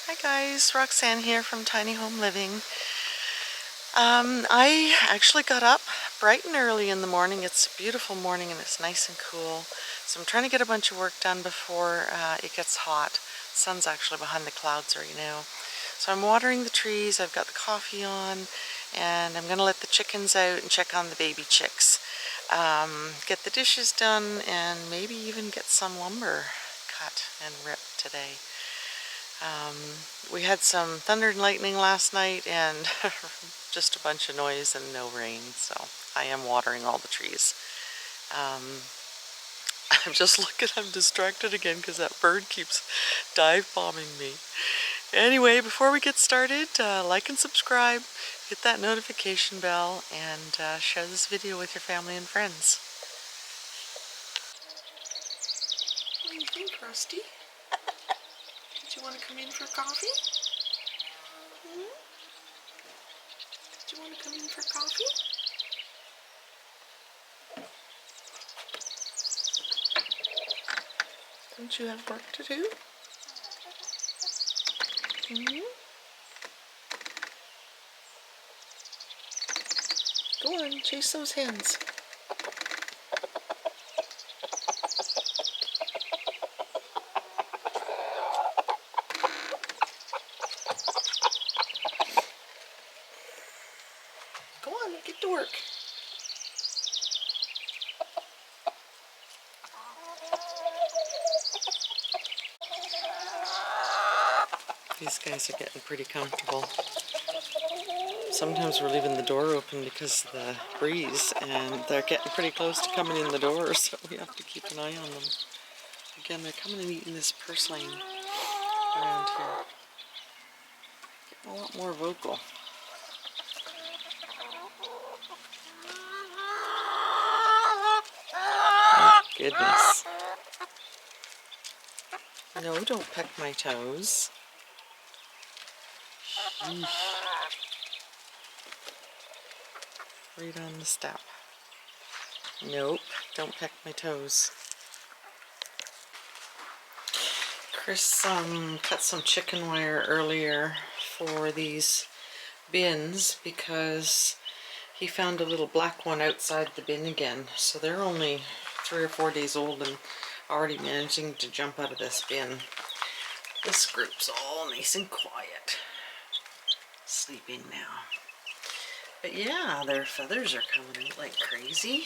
Hi guys, Roxanne here from Tiny Home Living. I actually got up bright and early in the morning. It's a beautiful morning and it's nice and cool. So I'm trying to get a bunch of work done before it gets hot. The sun's actually behind the clouds right now. So I'm watering the trees, I've got the coffee on, and I'm going to let the chickens out and check on the baby chicks. Get the dishes done and maybe even get some lumber cut and ripped today. We had some thunder and lightning last night and just a bunch of noise and no rain, so I am watering all the trees. I'm just looking, I'm distracted again because that bird keeps dive bombing me. Anyway, before we get started, like and subscribe, hit that notification bell, and share this video with your family and friends. What do you think, Rusty? Did you want to come in for coffee? Do you want to come in for coffee? Don't you have work to do? Go on, chase those hens. Go on, get to work. These guys are getting pretty comfortable. Sometimes we're leaving the door open because of the breeze, and they're getting pretty close to coming in the door, so we have to keep an eye on them. Again, they're coming and eating this purslane around here. Getting a lot more vocal. Oh, goodness. No, don't peck my toes. Sheesh. Right on the step. Nope, don't peck my toes. Chris cut some chicken wire earlier for these bins because he found a little black one outside the bin again. So they're only 3 or 4 days old and already managing to jump out of this bin. This group's all nice and quiet, sleeping now. But yeah, their feathers are coming out like crazy,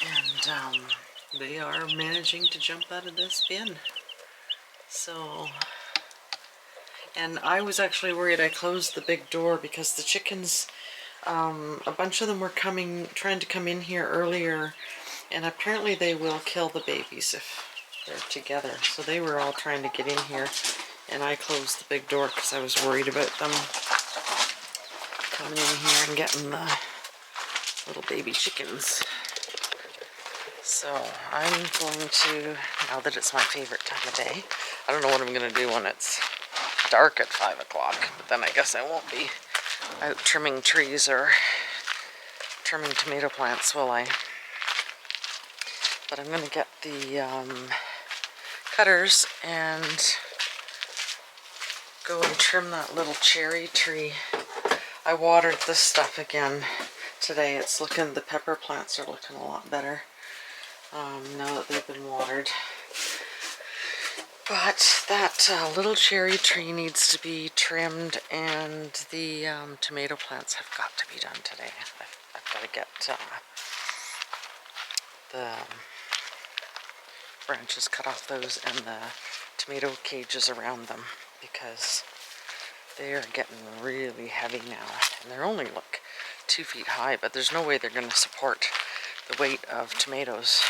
and they are managing to jump out of this bin. So, and I was actually worried I closed the big door because the chickens, a bunch of them were trying to come in here earlier, and apparently they will kill the babies if they're together. So they were all trying to get in here, and I closed the big door because I was worried about them coming in here and getting the little baby chickens. So I'm going to, now that it's my favorite time of day, I don't know what I'm going to do when it's dark at 5 o'clock, but then I guess I won't be out trimming trees or trimming tomato plants, will I? But I'm going to get the cutters and go and trim that little cherry tree. I watered this stuff again today. It's looking, the pepper plants are looking a lot better now that they've been watered. But that little cherry tree needs to be trimmed, and the tomato plants have got to be done today. I've got to get the branches cut off those and the tomato cages around them because they are getting really heavy now. And they're only, look, 2 feet high, but there's no way they're going to support the weight of tomatoes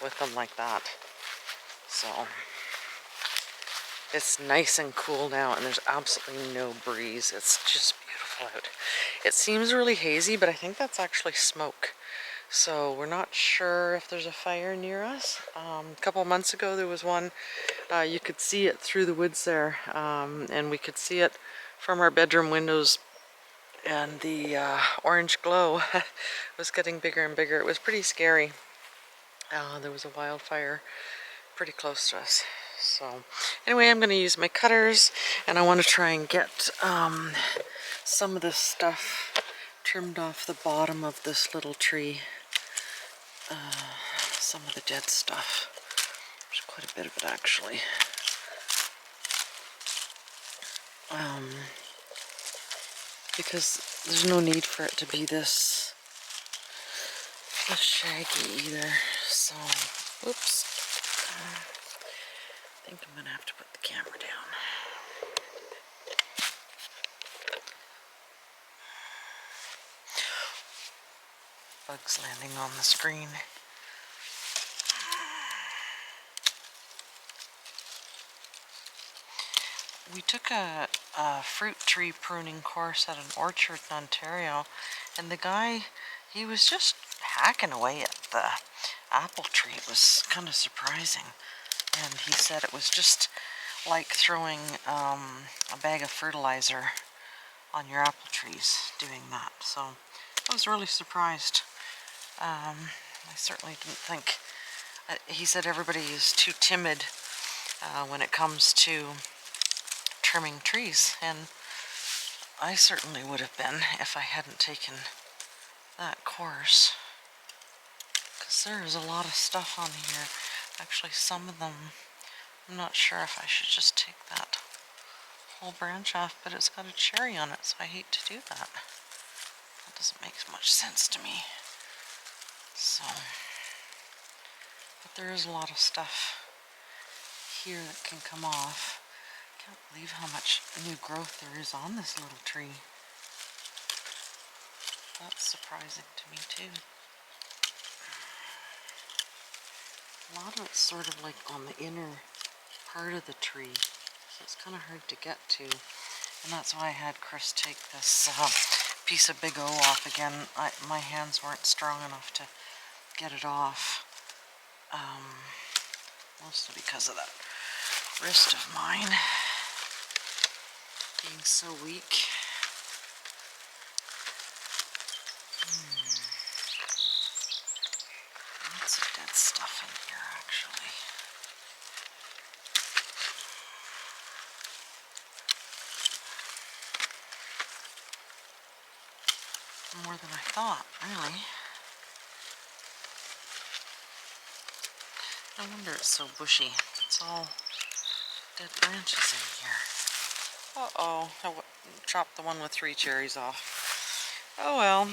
with them like that. So it's nice and cool now, and there's absolutely no breeze. It's just beautiful out. It seems really hazy, but I think that's actually smoke. So we're not sure if there's a fire near us. A couple of months ago there was one. You could see it through the woods there, and we could see it from our bedroom windows, and the orange glow was getting bigger and bigger. It was pretty scary. There was a wildfire pretty close to us. So anyway, I'm going to use my cutters, and I want to try and get some of this stuff trimmed off the bottom of this little tree. Some of the dead stuff. There's quite a bit of it actually. Because there's no need for it to be this shaggy either. So, oops. I think I'm gonna have to put the camera down. Bugs landing on the screen. We took a fruit tree pruning course at an orchard in Ontario, and the guy, he was just hacking away at the apple tree. It was kind of surprising, and he said it was just like throwing a bag of fertilizer on your apple trees, doing that. So I was really surprised. I certainly didn't think, he said everybody is too timid when it comes to trimming trees, and I certainly would have been if I hadn't taken that course, because there is a lot of stuff on here. Actually, some of them, I'm not sure if I should just take that whole branch off, but it's got a cherry on it, so I hate to do that. That doesn't make much sense to me. So, but there is a lot of stuff here that can come off. Can't believe how much new growth there is on this little tree. That's surprising to me too. A lot of it's sort of like on the inner part of the tree, so it's kind of hard to get to. And that's why I had Chris take this piece of Big O off again. My hands weren't strong enough to get it off, mostly because of that wrist of mine being so weak. Lots of dead stuff in here actually. More than I thought, really. No wonder it's so bushy. It's all dead branches in here. Uh-oh, I chopped the one with 3 cherries off. Oh well.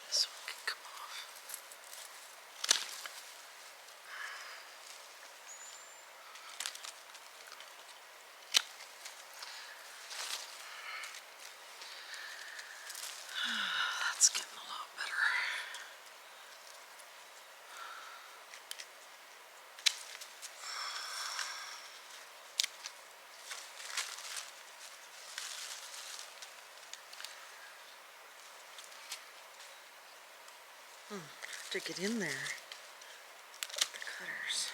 This one can come off. That's getting a lot better. To get in there with the cutters.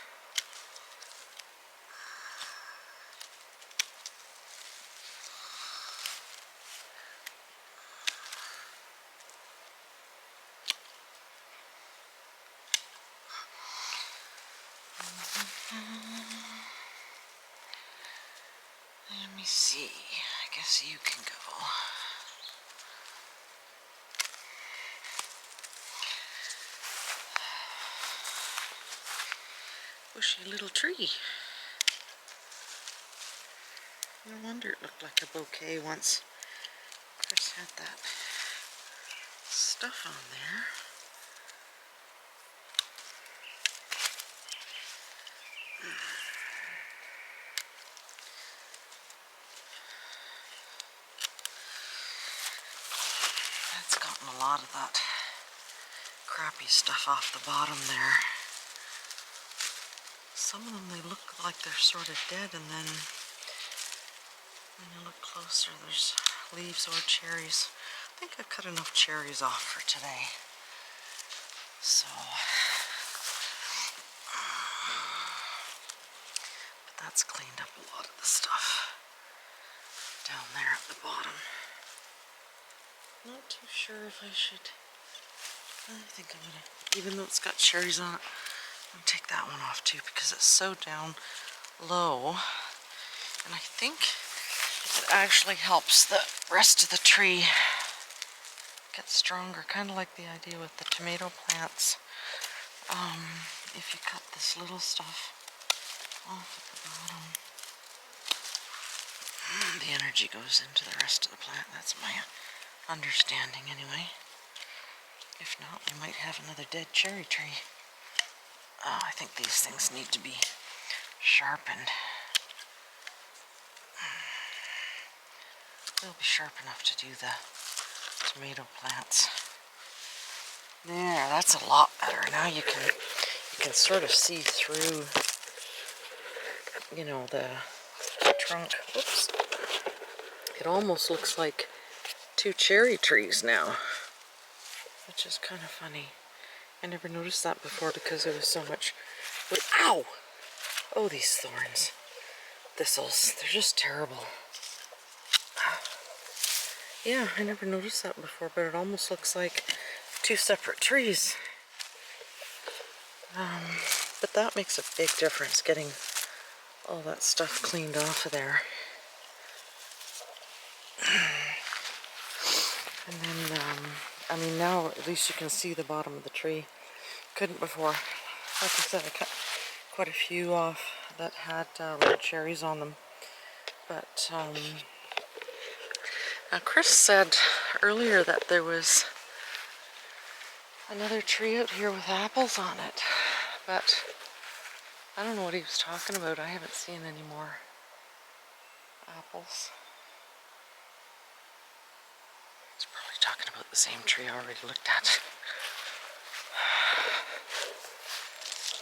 Let me see. I guess you can go. Bushy little tree. No wonder it looked like a bouquet once Chris had that stuff on there. That's gotten a lot of that crappy stuff off the bottom there. Some of them, they look like they're sort of dead, and then when you look closer, there's leaves or cherries. I think I cut enough cherries off for today. So, but that's cleaned up a lot of the stuff down there at the bottom. Not too sure if I should I think I'm gonna, even though it's got cherries on it, I'm gonna take that one off too because it's so down low. And I think it actually helps the rest of the tree get stronger, kind of like the idea with the tomato plants. If you cut this little stuff off at the bottom, the energy goes into the rest of the plant. That's my understanding anyway. If not, we might have another dead cherry tree. I think these things need to be sharpened. They'll be sharp enough to do the tomato plants. There, that's a lot better. Now you can sort of see through, you know, the trunk. Oops. It almost looks like two cherry trees now, which is kind of funny. I never noticed that before because there was so much. Ow! Oh, these thorns. Thistles. They're just terrible. Yeah, I never noticed that before, but it almost looks like two separate trees. But that makes a big difference, getting all that stuff cleaned off of there. And then, I mean, now at least you can see the bottom of the tree. Couldn't before. Like I said, I cut quite a few off that had red cherries on them. But now Chris said earlier that there was another tree out here with apples on it, but I don't know what he was talking about. I haven't seen any more apples. He's probably talking about the same tree I already looked at.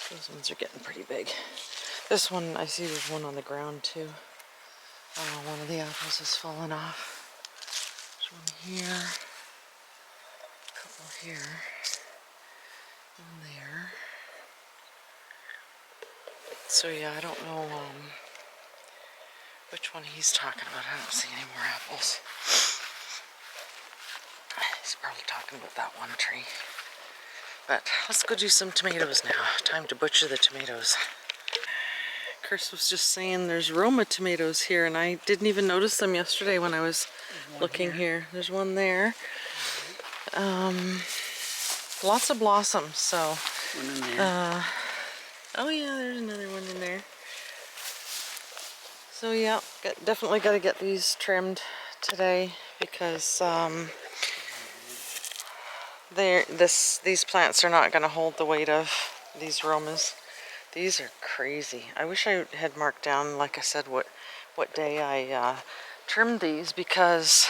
Those ones are getting pretty big. This one, I see there's one on the ground too. One of the apples has fallen off. There's one here, a couple here, one there. So yeah, I don't know which one he's talking about. I don't see any more apples. He's probably talking about that one tree. But let's go do some tomatoes now. Time to butcher the tomatoes. Chris was just saying there's Roma tomatoes here, and I didn't even notice them yesterday when I was looking here. There's one there. Lots of blossoms, so. One in there. Oh yeah, there's another one in there. So yeah, definitely got to get these trimmed today because these plants are not going to hold the weight of these Romas. These are crazy. I wish I had marked down, like I said, what day I trimmed these, because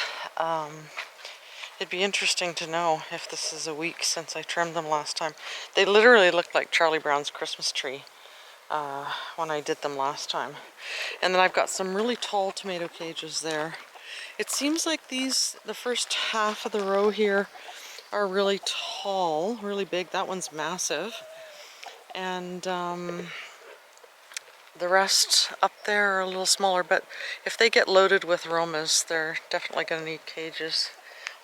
it'd be interesting to know if this is a week since I trimmed them last time. They literally looked like Charlie Brown's Christmas tree when I did them last time. And then I've got some really tall tomato cages there. It seems like these, the first half of the row here, are really tall, really big. That one's massive. And the rest up there are a little smaller, but if they get loaded with Romas, they're definitely going to need cages.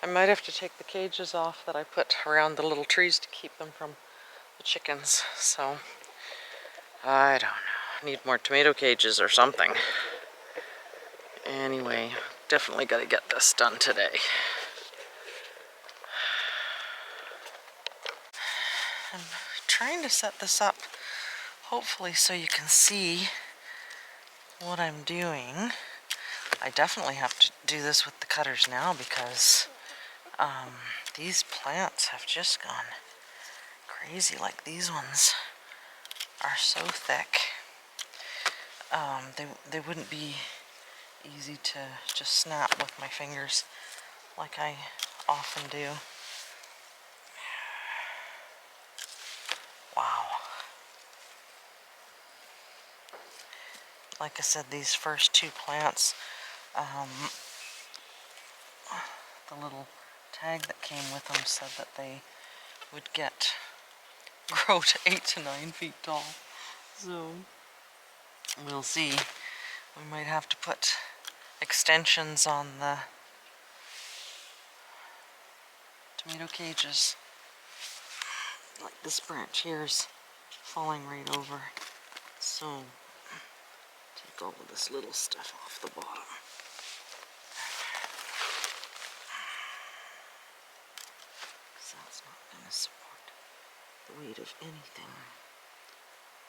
I might have to take the cages off that I put around the little trees to keep them from the chickens. So, I don't know. Need more tomato cages or something. Anyway, definitely got to get this done today. I'm trying to set this up, hopefully, so you can see what I'm doing. I definitely have to do this with the cutters now because these plants have just gone crazy. Like these ones are so thick. They wouldn't be easy to just snap with my fingers like I often do. Wow. Like I said, these first two plants, the little tag that came with them said that they would grow to 8 to 9 feet tall. So we'll see. We might have to put extensions on the tomato cages. Like this branch here is falling right over. So take all of this little stuff off the bottom. Because that's not going to support the weight of anything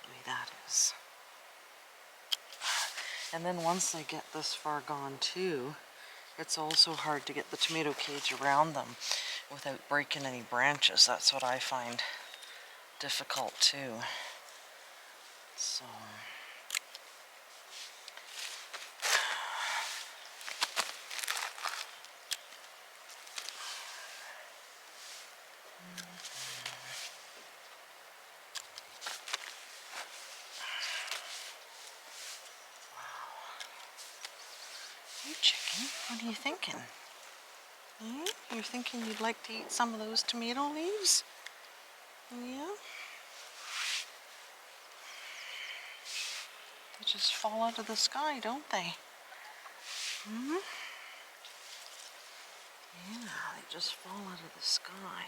the way that is. And then once they get this far gone too, it's also hard to get the tomato cage around them without breaking any branches. That's what I find difficult too. So you chicken, what are you thinking? You're thinking you'd like to eat some of those tomato leaves? Yeah? They just fall out of the sky, don't they? Hmm? Yeah, they just fall out of the sky.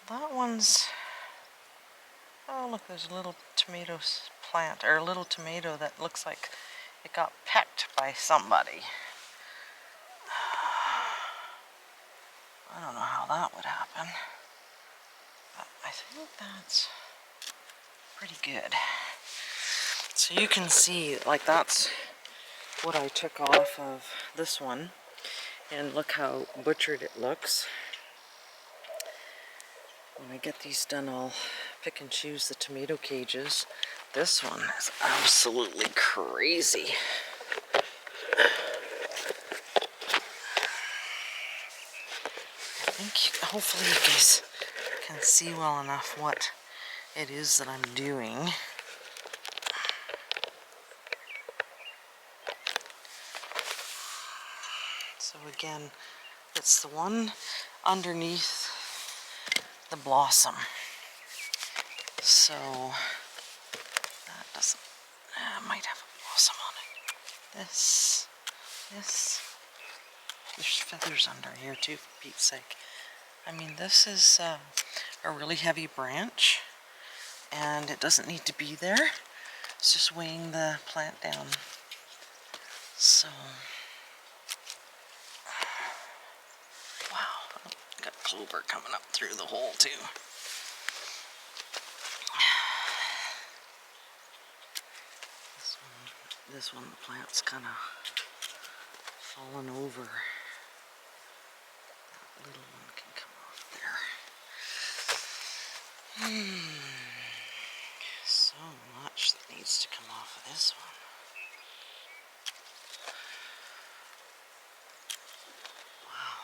That one's... Oh, look, there's a little tomato plant, or a little tomato that looks like it got pecked by somebody. I don't know how that would happen, but I think that's pretty good. So you can see, like, that's what I took off of this one, and look how butchered it looks. When I get these done, I'll pick and choose the tomato cages. This one is absolutely crazy. I think hopefully you guys can see well enough what it is that I'm doing. So again, it's the one underneath the blossom. So that doesn't, might have a blossom on it. This, there's feathers under here too, for Pete's sake. I mean, this is a really heavy branch, and it doesn't need to be there. It's just weighing the plant down. So, wow, got clover coming up through the hole too. This one, the plant's kind of fallen over. That little one can come off there. So much that needs to come off of this one. Wow.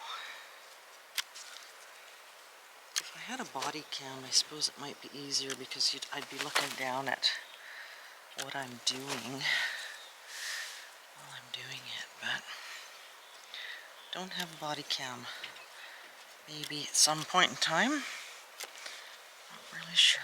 If I had a body cam, I suppose it might be easier because I'd be looking down at what I'm doing while I'm doing it, but don't have a body cam. Maybe at some point in time. Not really sure.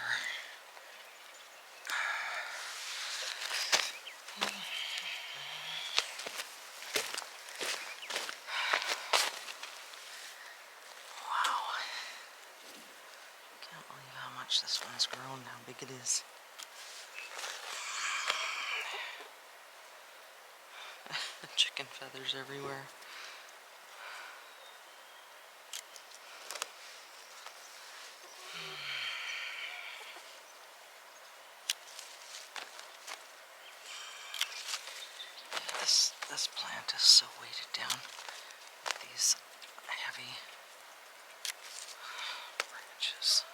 Wow. Can't believe how much this one's grown, how big it is. Chicken feathers everywhere. This plant is so weighted down with these heavy branches.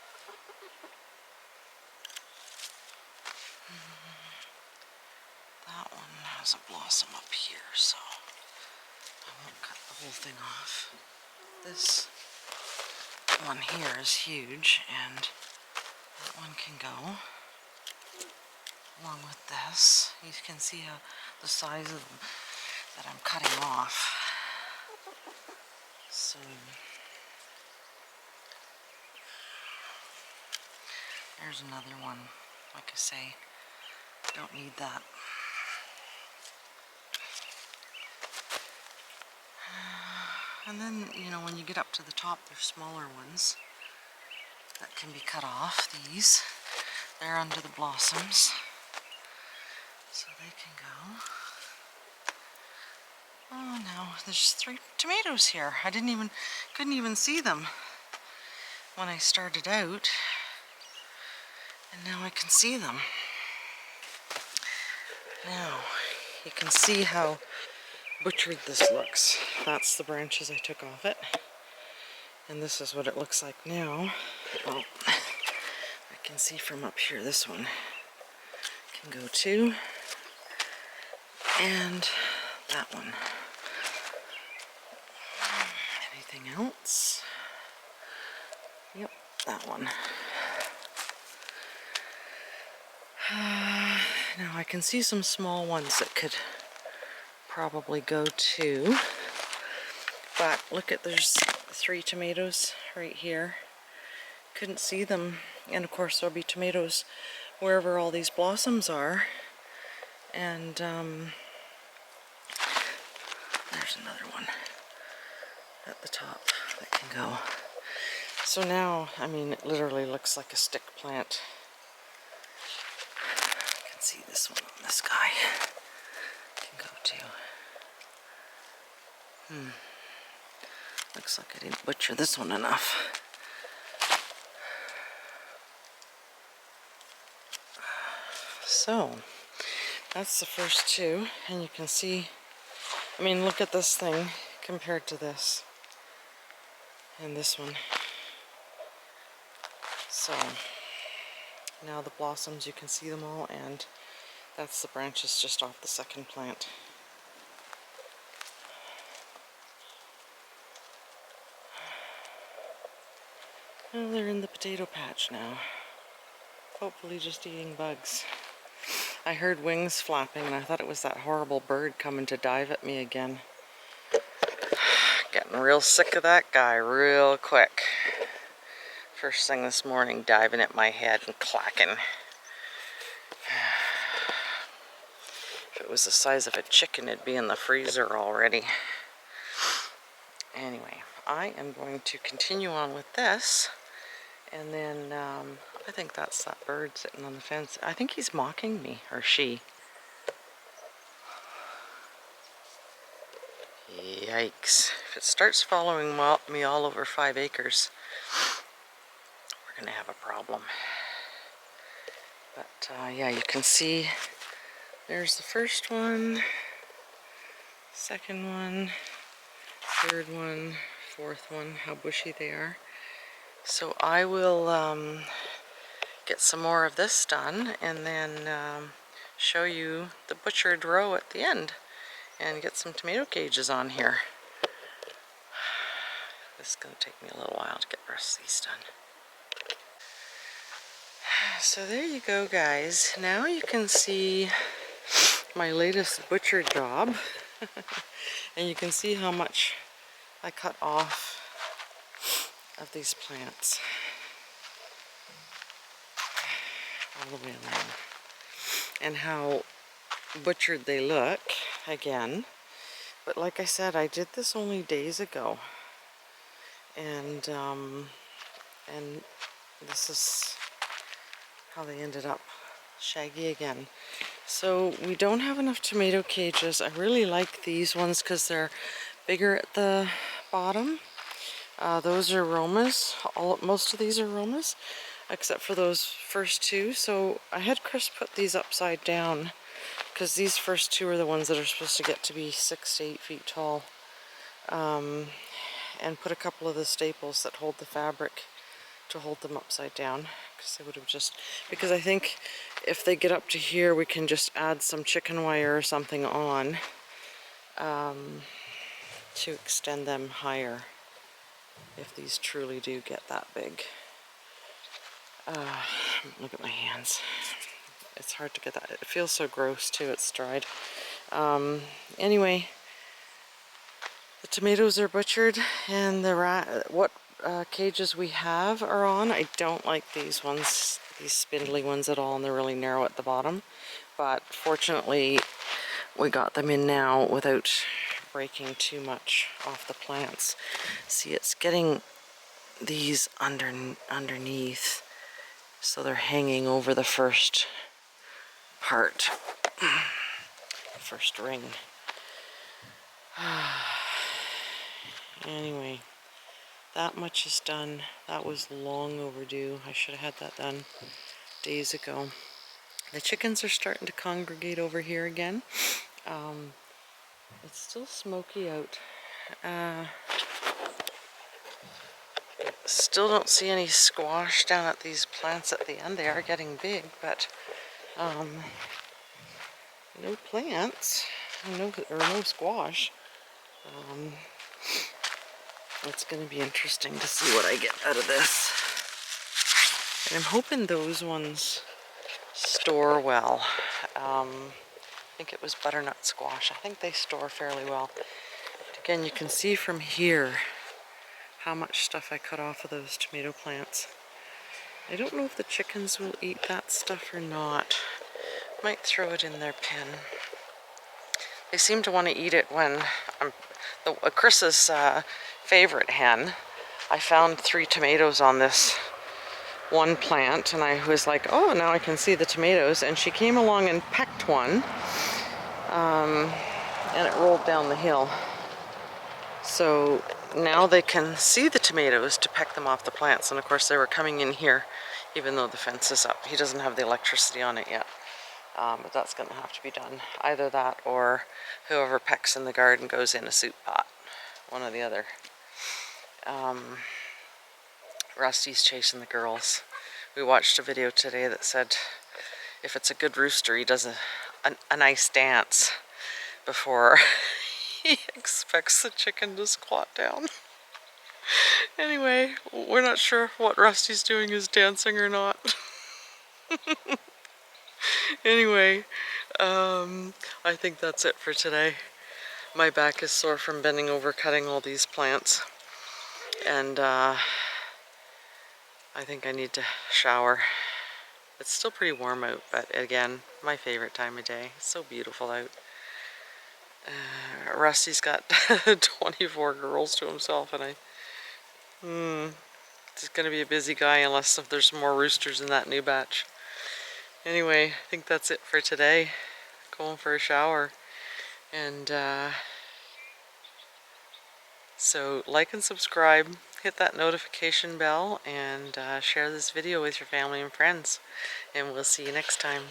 That one has a blossom up here, so I won't cut the whole thing off. This one here is huge, and that one can go along with this. You can see the size of them that I'm cutting off. So there's another one. Like I say, don't need that. And then, you know, when you get up to the top, there's smaller ones that can be cut off. These, they're under the blossoms, so they can go. Oh no, there's 3 tomatoes here. I couldn't even see them when I started out, and now I can see them. Now, you can see how butchered this looks. That's the branches I took off it, and this is what it looks like now. Well, I can see from up here, this one can go too, and that one. Anything else? Yep, that one. Now I can see some small ones that could probably go too, but look at, there's 3 tomatoes right here. Couldn't see them, and of course there'll be tomatoes wherever all these blossoms are, and there's another one at the top that can go. So now, I mean, it literally looks like a stick plant. I can see this one on this guy can go too. Looks like I didn't butcher this one enough. So, that's the first 2, and you can see, I mean, look at this thing compared to this, and this one. So, now the blossoms, you can see them all, and that's the branches just off the second plant. Well, they're in the potato patch now. Hopefully just eating bugs. I heard wings flapping and I thought it was that horrible bird coming to dive at me again. Getting real sick of that guy real quick. First thing this morning, diving at my head and clacking. If it was the size of a chicken, it'd be in the freezer already. Anyway, I am going to continue on with this, and then I think that's that bird sitting on the fence. I think he's mocking me, or she. Yikes. If it starts following me all over 5 acres, we're going to have a problem. But yeah, you can see there's the first one, second one, third one, fourth one, how bushy they are. So I will get some more of this done, and then show you the butchered row at the end and get some tomato cages on here. This is going to take me a little while to get the rest of these done. So there you go, guys. Now you can see my latest butcher job. And you can see how much I cut off of these plants all the way along, and how butchered they look again. But like I said, I did this only days ago, and this is how they ended up shaggy again. So we don't have enough tomato cages. I really like these ones because they're bigger at the bottom. Those are Romas. Most of these are Romas, except for those first 2. So I had Chris put these upside down because these first 2 are the ones that are supposed to get to be 6 to 8 feet tall. And put a couple of the staples that hold the fabric to hold them upside down, because they would have just, because I think if they get up to here, we can just add some chicken wire or something on to extend them higher if these truly do get that big. Look at my hands. It's hard to get that. It feels so gross too, it's dried. Anyway, the tomatoes are butchered, and what cages we have are on. I don't like these ones, these spindly ones at all, and they're really narrow at the bottom. But fortunately, we got them in now without breaking too much off the plants. See, it's getting these underneath, so they're hanging over the first part, first ring. Anyway, that much is done. That was long overdue. I should have had that done days ago. The chickens are starting to congregate over here again. It's still smoky out. Still don't see any squash down at these plants at the end. They are getting big, but no plants, no squash. It's going to be interesting to see what I get out of this. And I'm hoping those ones store well. I think it was butternut squash. I think they store fairly well. But again, you can see from here how much stuff I cut off of those tomato plants. I don't know if the chickens will eat that stuff or not. Might throw it in their pen. They seem to want to eat it when Chris's favorite hen. I found 3 tomatoes on this one plant, and I was like, oh, now I can see the tomatoes, and she came along and pecked one, and it rolled down the hill. So now they can see the tomatoes to peck them off the plants, and of course they were coming in here even though the fence is up. He doesn't have the electricity on it yet, but that's going to have to be done. Either that or whoever pecks in the garden goes in a soup pot, one or the other. Rusty's chasing the girls. We watched a video today that said if it's a good rooster, he does a nice dance before he expects the chicken to squat down. Anyway, we're not sure if what Rusty's doing is dancing or not. Anyway, I think that's it for today. My back is sore from bending over cutting all these plants, and I think I need to shower. It's still pretty warm out, but again, my favorite time of day. It's so beautiful out. Rusty's got 24 girls to himself, and he's gonna be a busy guy unless if there's more roosters in that new batch. Anyway, I think that's it for today. Going for a shower, and so like and subscribe, hit that notification bell, and share this video with your family and friends, and we'll see you next time.